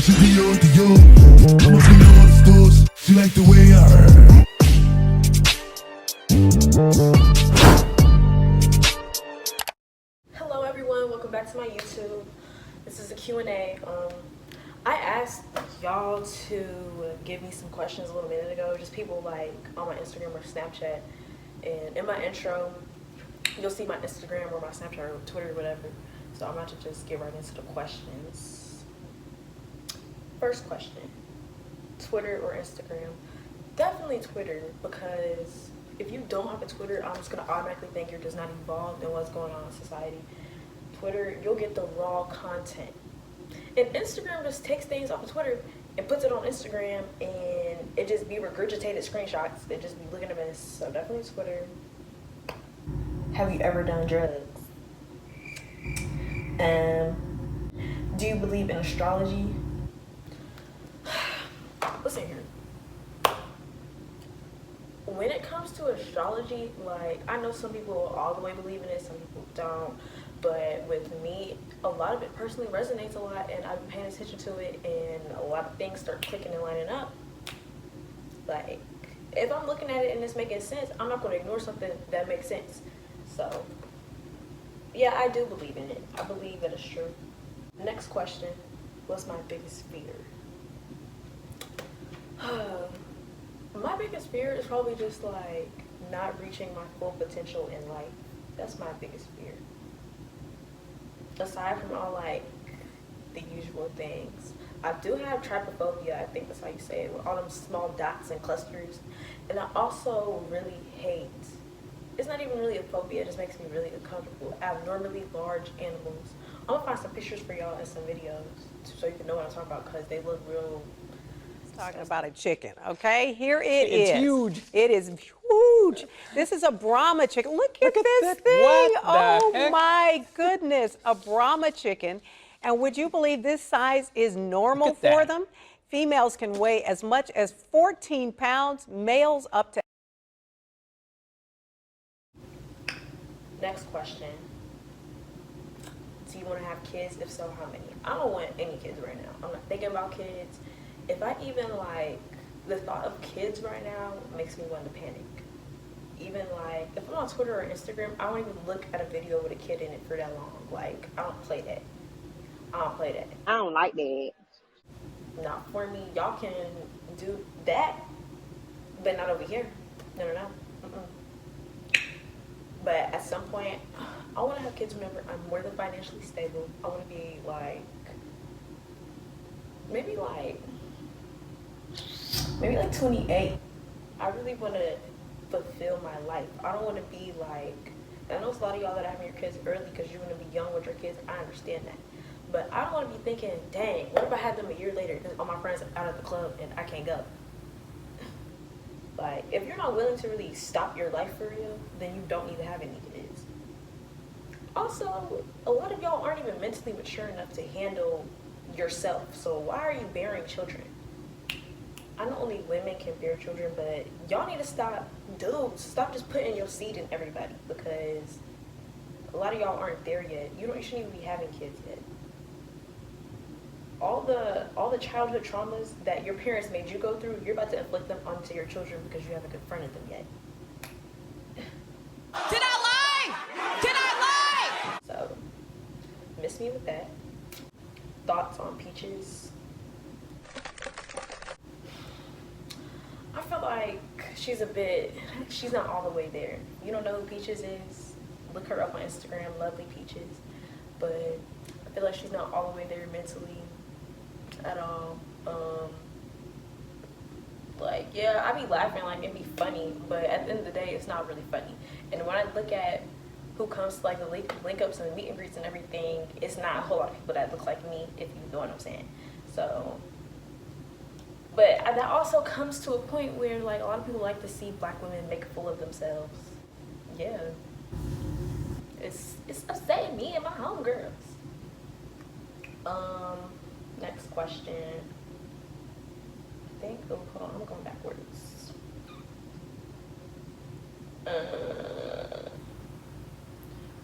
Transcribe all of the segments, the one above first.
Christian, Dior. I'm up in all the stores. She like the way I heard. Hello everyone, welcome back to my YouTube. This is a Q&A. I asked y'all to give me some questions a little minute ago, just people like on my Instagram or Snapchat. And in my intro, you'll see my Instagram or my Snapchat or Twitter or whatever. So I'm about to just get right into the questions. First question, Twitter or Instagram? Definitely Twitter, because if you don't have a Twitter, I'm just gonna automatically think you're just not involved in what's going on in society. Twitter, you'll get the raw content. And Instagram just takes things off of Twitter and puts it on Instagram, and it just be regurgitated screenshots. It just be looking a mess. So definitely Twitter. Have you ever done drugs? Do you believe in astrology? Listen here. When it comes to astrology, like, I know some people all the way believe in it, some people don't. But with me, a lot of it personally resonates a lot, and I've been paying attention to it, and a lot of things start clicking and lining up. Like, if I'm looking at it and it's making sense, I'm not going to ignore something that makes sense. So, yeah, I do believe in it. I believe that it's true. Next question, what's my biggest fear? My biggest fear is probably just like not reaching my full potential in life. That's my biggest fear. Aside from all like the usual things, I do have trypophobia. I think that's how you say it, with all them small dots and clusters. And I also really hate, it's not even really a phobia, it just makes me really uncomfortable, abnormally large animals. I'm gonna find some pictures for y'all and some videos so you can know what I'm talking about, because they look real. Talking about a chicken, okay? Here it is. It's huge. It is huge. This is a Brahma chicken. Look at this that. thing. What the Oh heck? my goodness, a Brahma chicken. And would you believe this size is normal Look at for that. them? Females can weigh as much as 14 pounds, males up to. Next question. Do you want to have kids? If so, how many? I don't want any kids right now. I'm not thinking about kids. If I even like the thought of kids right now makes me want to panic. Even like if I'm on Twitter or Instagram, I won't even look at a video with a kid in it for that long. Like, I don't play that. I don't like that. Not for me. Y'all can do that, but not over here. No. Mm-mm. But at some point, I want to have kids whenever I'm more than financially stable. I want to be like, maybe like 28. I really want to fulfill my life. I don't want to be like, I know it's a lot of y'all that are having your kids early because you want to be young with your kids. I understand that. But I don't want to be thinking, dang, what if I had them a year later because all my friends are out at the club and I can't go? Like, if you're not willing to really stop your life for real, then you don't need to have any kids. Also, a lot of y'all aren't even mentally mature enough to handle yourself. So why are you bearing children? I know only women can bear children, but y'all need to stop, dudes, stop just putting your seed in everybody, because a lot of y'all aren't there yet. You shouldn't even be having kids yet. All the childhood traumas that your parents made you go through, you're about to inflict them onto your children because you haven't confronted them yet. Did I lie? So, miss me with that. Thoughts on Peaches? I feel like she's not all the way there. You don't know who Peaches is? Look her up on Instagram, Lovely Peaches. But I feel like she's not all the way there mentally at all. Like, yeah, I be laughing like it'd be funny, but at the end of the day, it's not really funny. And when I look at who comes to like the link ups and the meet and greets and everything, it's not a whole lot of people that look like me, if you know what I'm saying. So, but that also comes to a point where like a lot of people like to see black women make a fool of themselves. Yeah, it's upsetting me and my homegirls. Next question. I think, oh, hold on, I'm going backwards.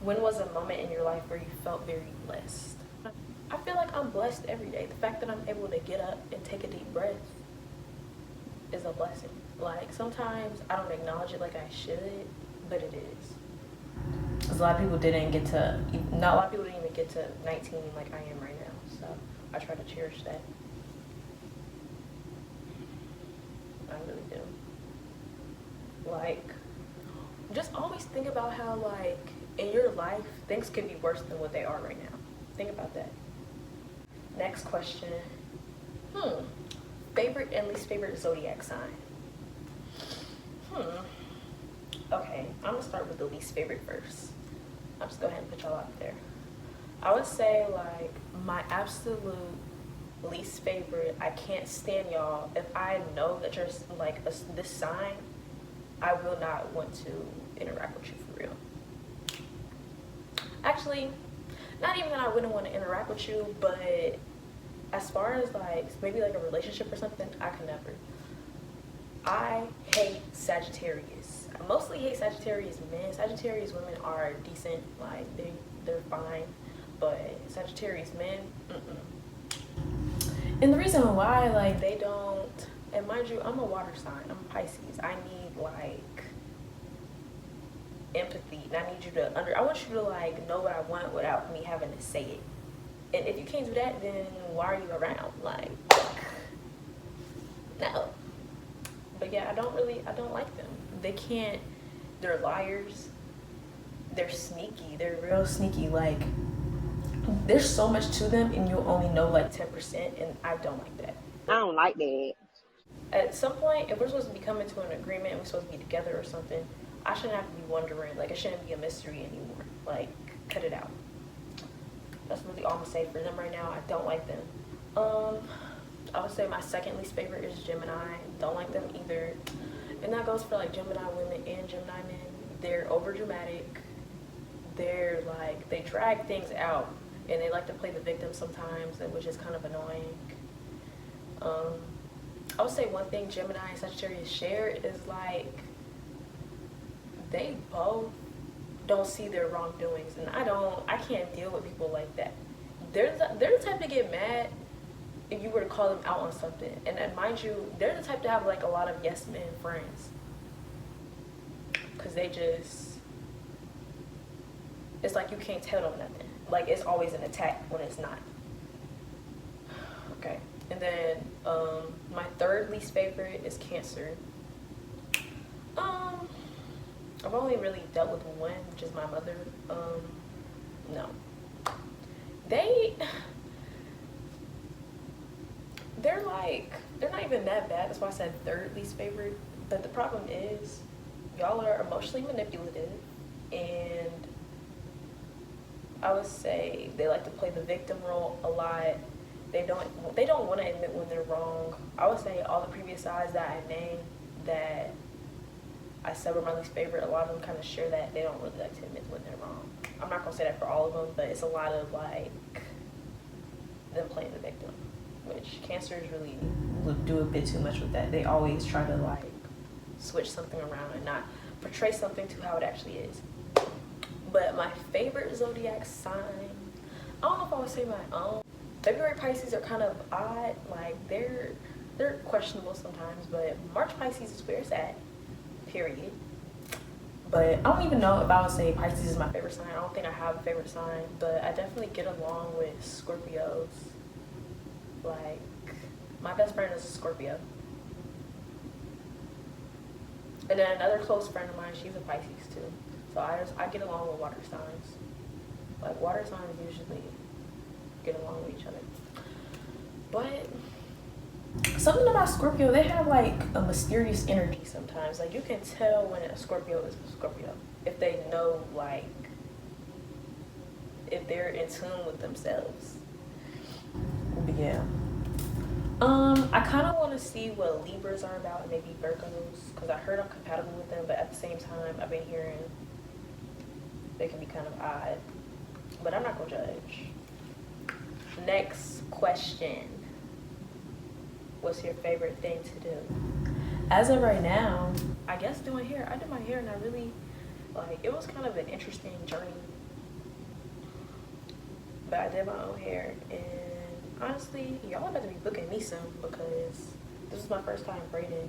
When was a moment in your life where you felt very blessed? I feel like I'm blessed every day. The fact that I'm able to get up and take a deep breath is a blessing. Like, sometimes I don't acknowledge it like I should, but it is. Because a lot of people didn't get to, not a lot of people didn't even get to 19 like I am right now. So I try to cherish that. I really do. Like, just always think about how, like, in your life, things could be worse than what they are right now. Think about that. Next question. Favorite and least favorite zodiac sign? Okay, I'm gonna start with the least favorite first. I'll just go ahead and put y'all out there. I would say, like, my absolute least favorite, I can't stand y'all. If I know that you're like this sign, I will not want to interact with you for real. Actually, not even that I wouldn't want to interact with you, but as far as like maybe like a relationship or something, I can never. I hate Sagittarius. I mostly hate Sagittarius men. Sagittarius women are decent, like they're fine, but Sagittarius men, And the reason why, like, they don't, and mind you, I'm a water sign, I'm a Pisces. I need, like, empathy, and I need you to I want you to, like, know what I want without me having to say it. And if you can't do that, then why are you around? Like, no. But yeah, I don't like them. They can't, they're liars. They're sneaky. They're real sneaky. Like, there's so much to them, and you'll only know like 10%, and I don't like that. I don't like that. At some point, if we're supposed to be coming to an agreement and we're supposed to be together or something, I shouldn't have to be wondering. Like, it shouldn't be a mystery anymore. Like, cut it out. That's really all I'm gonna say for them right now. I don't like them. I would say my second least favorite is Gemini. Don't like them either. And that goes for like Gemini women and Gemini men. They're over dramatic. They're like, they drag things out, and they like to play the victim sometimes, which is kind of annoying. I would say one thing Gemini and Sagittarius share is like, they both don't see their wrongdoings, and I can't deal with people like that. They're the type to get mad if you were to call them out on something. And mind you, they're the type to have like a lot of yes men friends, because they just, it's like you can't tell them nothing. Like, it's always an attack when it's not. Okay, and then my third least favorite is Cancer. I've only really dealt with one, which is my mother. No. They're like, they're not even that bad. That's why I said third least favorite. But the problem is, y'all are emotionally manipulative, and I would say they like to play the victim role a lot. They don't want to admit when they're wrong. I would say all the previous sides that I named that I said were my least favorite, a lot of them kind of share that. They don't really like to admit when they're wrong. I'm not gonna say that for all of them, but it's a lot of like them playing the victim, which Cancers really do a bit too much with that. They always try to like switch something around and not portray something to how it actually is. But my favorite zodiac sign, I don't know if I would say my own. February Pisces are kind of odd. Like, they're questionable sometimes, but March Pisces is where it's at, period. But I don't even know if I would say Pisces is my favorite sign. I don't think I have a favorite sign, but I definitely get along with Scorpios. Like, my best friend is a Scorpio. And then another close friend of mine, she's a Pisces too. So I get along with water signs. Like, water signs usually get along with each other. But something about Scorpio, they have like a mysterious energy sometimes. Like, you can tell when a Scorpio is a Scorpio if they know, like, if they're in tune with themselves. But yeah. I kind of want to see what Libras are about, and maybe Virgos, because I heard I'm compatible with them, but at the same time, I've been hearing they can be kind of odd. But I'm not going to judge. Next question. What's your favorite thing to do? As of right now, I guess doing hair. I did my hair, and I really, like, it was kind of an interesting journey. but I did my own hair, and honestly, y'all about to be booking me soon because this is my first time braiding.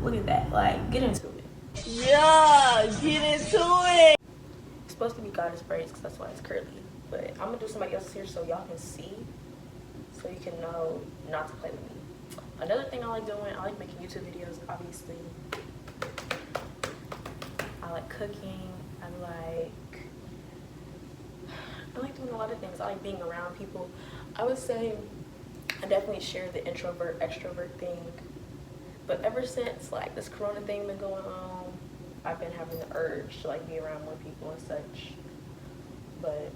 Look at that, like, get into it. Yeah, get into it. It's supposed to be goddess braids because that's why it's curly, but I'm gonna do somebody else's hair so y'all can see, so you can know not to play with me. Another thing I like doing, I like making YouTube videos, obviously. I like cooking, I like doing a lot of things. I like being around people. I would say I definitely share the introvert, extrovert thing. But ever since like this corona thing been going on, I've been having the urge to like be around more people and such. But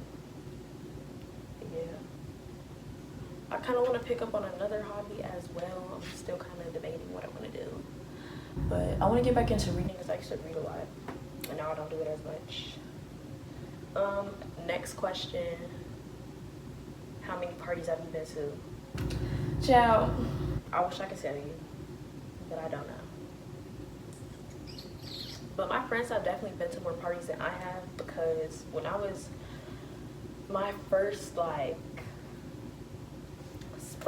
yeah. I kind of want to pick up on another hobby as well. I'm still kind of debating what I want to do. But I want to get back into reading because I used to read a lot. And now I don't do it as much. Next question. How many parties have you been to? Ciao. I wish I could tell you, but I don't know. But my friends have definitely been to more parties than I have because when I was my first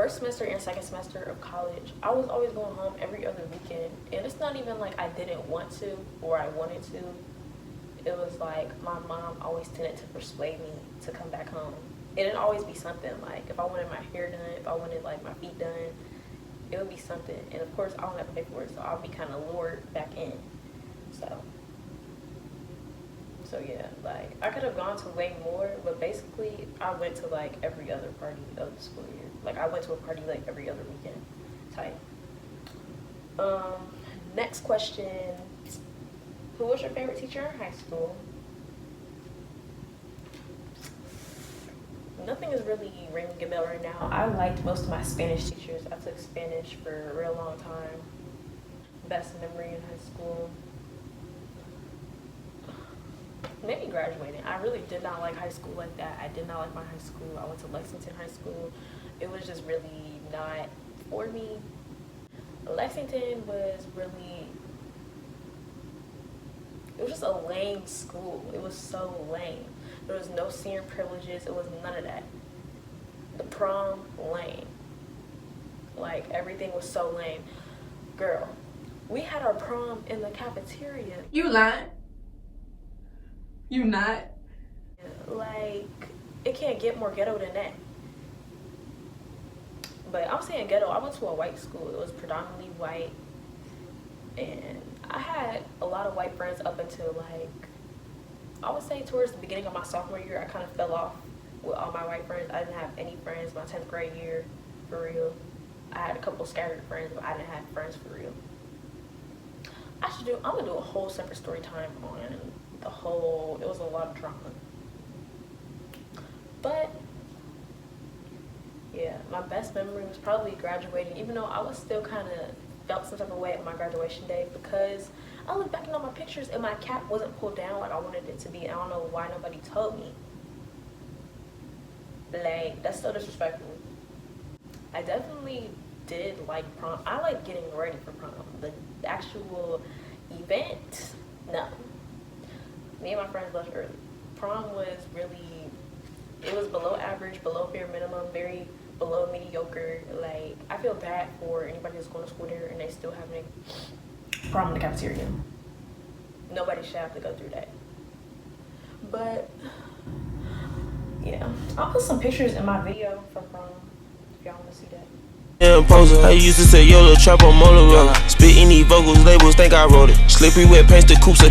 semester and second semester of college, I was always going home every other weekend. And it's not even like I didn't want to or I wanted to. It was like my mom always tended to persuade me to come back home. It'd always be something, like if I wanted my hair done, if I wanted like my feet done, it would be something. And of course I don't have to pay for it, so I'll be kind of lured back in. So yeah, like I could have gone to way more, but basically I went to like every other party of the school year. Like I went to a party like every other weekend type. Next question. Who was your favorite teacher in high school? Nothing is really ringing a bell right now. I liked most of my Spanish teachers. I took Spanish for a real long time. Best memory in high school. Maybe graduating. I really did not like high school like that. I did not like my high school. I went to Lexington High School. It was just really not for me. Lexington was really, it was just a lame school. It was so lame. There was no senior privileges. It was none of that. The prom, lame. Like, everything was so lame. Girl, we had our prom in the cafeteria. You lying? You not? Like, it can't get more ghetto than that. But I'm saying ghetto, I went to a white school. It was predominantly white. And I had a lot of white friends up until like, I would say towards the beginning of my sophomore year, I kind of fell off with all my white friends. I didn't have any friends my 10th grade year, for real. I had a couple scattered friends, but I didn't have friends for real. I'm gonna do a whole separate story time on it was a lot of drama. But yeah, my best memory was probably graduating, even though I was still kind of felt some type of way at my graduation day because I look back at all my pictures and my cap wasn't pulled down like I wanted it to be. I don't know why nobody told me. Like, that's so disrespectful. I definitely did like prom. I like getting ready for prom. The actual event, no. Me and my friends left early. Prom was really, it was below average, below bare minimum, very below mediocre. Like, I feel bad for anybody that's going to school there and they still having prom in the cafeteria. Nobody should have to go through that. But yeah, I'll put some pictures in my video from prom if y'all want to see that. Imposer. I used to say yo little trap on Motorola. Spit any vocals, labels think I wrote it. Slippery wet paints the coops.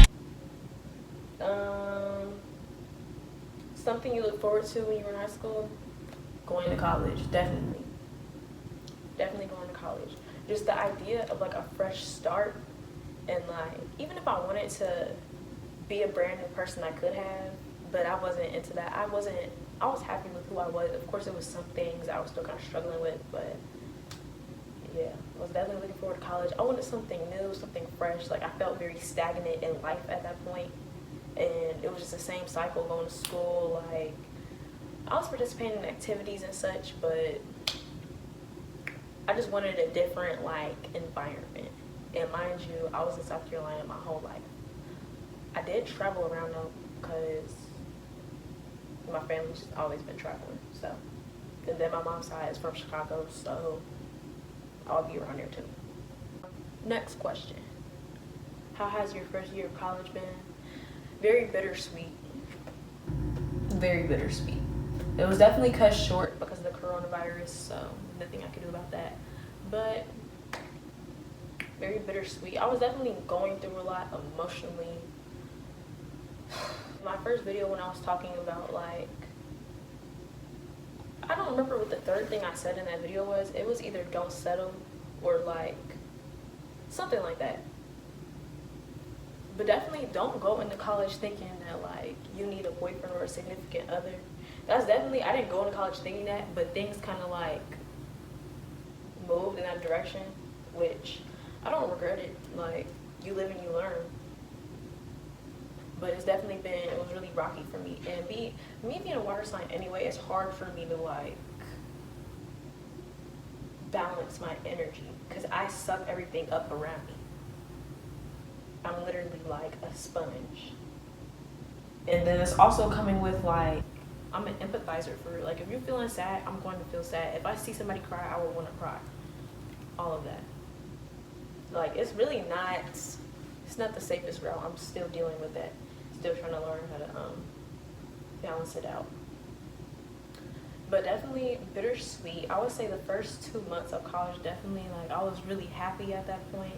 Something you look forward to when you were in high school? Going to college, definitely. Definitely going to college. Just the idea of like a fresh start, and like even if I wanted to be a brand new person, I could have, but I wasn't into that. I was happy with who I was. Of course, there was some things I was still kind of struggling with, but yeah, I was definitely looking forward to college. I wanted something new, something fresh. Like, I felt very stagnant in life at that point, and it was just the same cycle going to school. Like, I was participating in activities and such, but I just wanted a different like environment. And mind you, I was in South Carolina my whole life. I did travel around though, because my family's just always been traveling, so. And then my mom's side is from Chicago, so I'll be around here too. Next question. How has your first year of college been? Very bittersweet. Very bittersweet. It was definitely cut short because of the coronavirus, so nothing I could do about that. But very bittersweet. I was definitely going through a lot emotionally. My first video when I was talking about like, I don't remember what the third thing I said in that video was. It was either don't settle or like something like that. But definitely don't go into college thinking that like you need a boyfriend or a significant other. That's definitely, I didn't go into college thinking that, but things kind of like moved in that direction, which I don't regret it. Like, you live and you learn. But it's definitely been, it was really rocky for me. And me being a water sign anyway, it's hard for me to like balance my energy because I suck everything up around me. I'm literally like a sponge. And then it's also coming with like, I'm an empathizer for, like, if you're feeling sad, I'm going to feel sad. If I see somebody cry, I will want to cry. All of that. Like, it's really not, it's not the safest route. I'm still dealing with that. Still trying to learn how to balance it out. But definitely bittersweet. I would say the first 2 months of college, definitely, like, I was really happy at that point.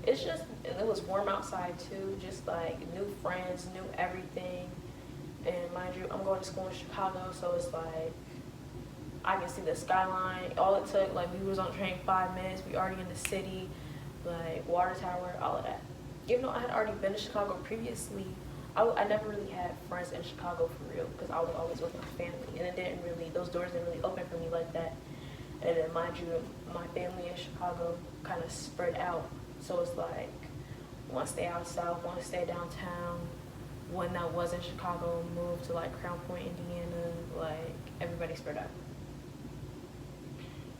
It's just, and it was warm outside too, just like new friends, new everything. And mind you, I'm going to school in Chicago, so it's like, I can see the skyline. All it took, like, we was on the train 5 minutes, we already in the city, like, water tower, all of that. Even though I had already been to Chicago previously, I never really had friends in Chicago for real, because I was always with my family, and it didn't really, those doors didn't really open for me like that. And then mind you, my family in Chicago kind of spread out. So it's like, one stay out south, one stay downtown. One that was in Chicago moved to like Crown Point, Indiana. Like, everybody spread out.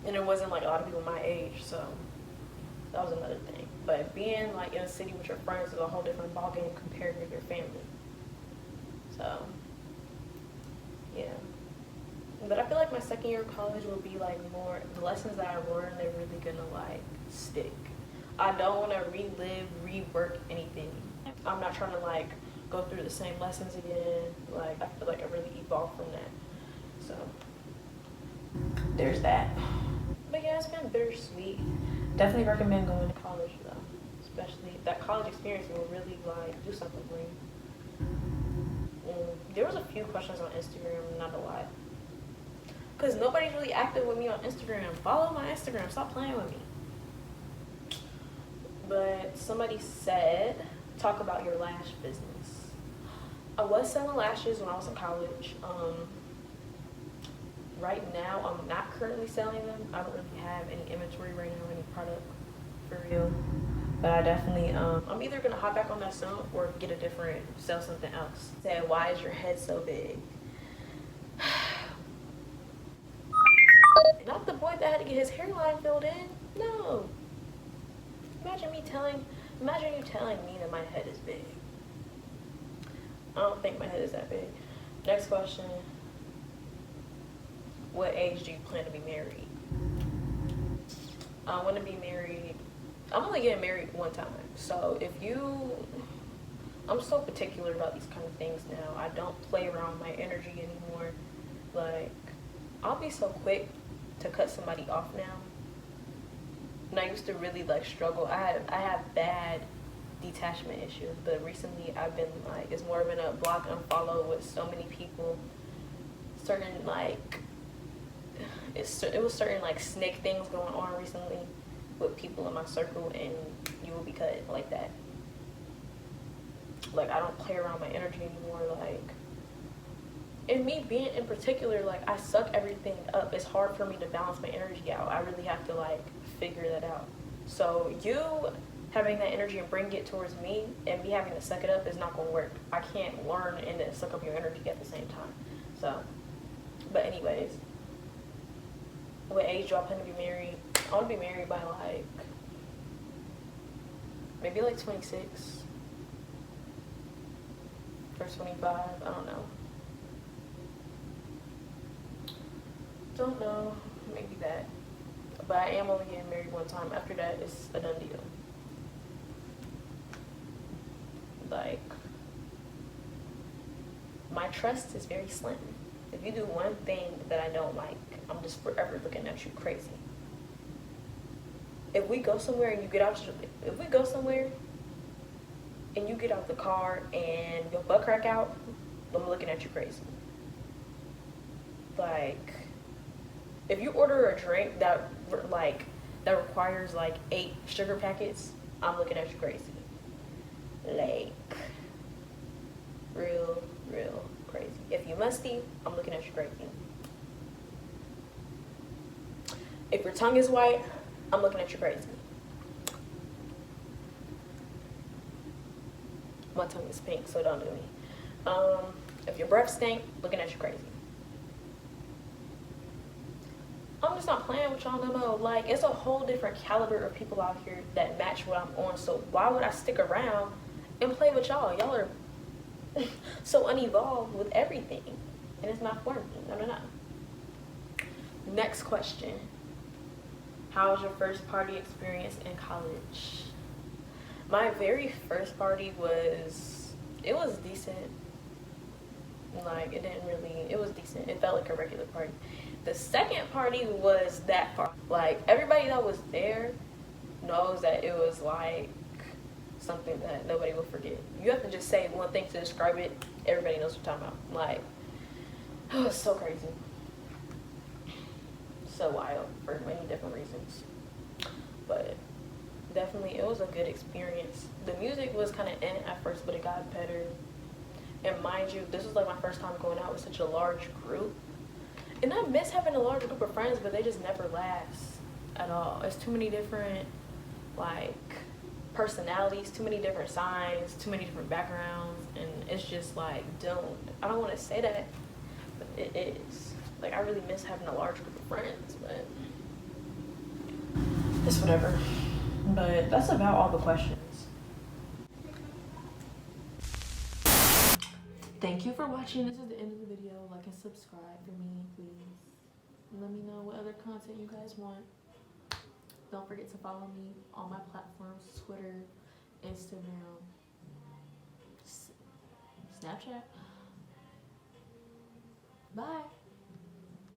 And there wasn't like a lot of people my age, so that was another thing. But being like in a city with your friends is a whole different ballgame compared to your family. So, yeah. But I feel like my second year of college will be like more, the lessons that I learned, they're really gonna like stick. I don't want to relive, rework anything. I'm not trying to like go through the same lessons again. Like, I feel like I really evolved from that. So there's that. But yeah, it's been bittersweet. Definitely recommend going to college though. Especially that college experience will really like do something for you. There was a few questions on Instagram, not a lot. Cause nobody's really active with me on Instagram. Follow my Instagram, stop playing with me. But somebody said, talk about your lash business. I was selling lashes when I was in college. Right now, I'm not currently selling them. I don't really have any inventory right now, any product for real. But I definitely, I'm either gonna hop back on that soon or get a different, sell something else. Say, why is your head so big? Not the boy that had to get his hairline filled in. No. Imagine you telling me that my head is big. I don't think my head is that big. Next question. What age do you plan to be married? I want to be married. I'm only getting married one time. So I'm so particular about these kind of things now. I don't play around with my energy anymore. Like, I'll be so quick to cut somebody off now. And I used to really like struggle. I have bad detachment issues, but recently I've been like, it's more been a block and follow with so many people. Certain like, it was certain like snake things going on recently with people in my circle, and you will be cut like that. Like, I don't play around my energy anymore. Like, and me being in particular, like, I suck everything up. It's hard for me to balance my energy out. I really have to like figure that out. So you having that energy and bring it towards me and me having to suck it up is not going to work. I can't learn and then suck up your energy at the same time. So, but anyways, what age do I plan to be married? I want to be married by like maybe like 26 or 25. I don't know. Don't know. Maybe that. But I am only getting married one time. After that, it's a done deal. Like, my trust is very slim. If you do one thing that I don't like, I'm just forever looking at you crazy. If we go somewhere and you get out, if we go somewhere and you get out the car and your butt crack out, I'm looking at you crazy. Like, if you order a drink that requires like 8 sugar packets, I'm looking at you crazy. Like, real crazy. If you musty, I'm looking at you crazy. If your tongue is white, I'm looking at you crazy. My tongue is pink, so don't do me. If your breath stink, looking at you crazy. I'm just not playing with y'all no more. Like, it's a whole different caliber of people out here that match what I'm on. So why would I stick around and play with y'all? Y'all are so unevolved with everything, and it's not for me. No. Next question. How was your first party experience in college? My very first party was decent. Like, it was decent. It felt like a regular party. The second party was that party. Like, everybody that was there knows that it was like something that nobody will forget. You have to just say one thing to describe it. Everybody knows what you're talking about. Like, it was so crazy. So wild for many different reasons. But definitely, it was a good experience. The music was kind of at first, but it got better. And mind you, this was like my first time going out with such a large group. And I miss having a large group of friends, but they just never last at all. It's too many different, like, personalities, too many different signs, too many different backgrounds, and it's just like doomed. I don't want to say that, but it is. Like, I really miss having a large group of friends, but it's whatever. But that's about all the questions. Thank you for watching. This is the end of the video. Like and subscribe for me, please. Let me know what other content you guys want. Don't forget to follow me on my platforms: Twitter, Instagram, Snapchat. Bye.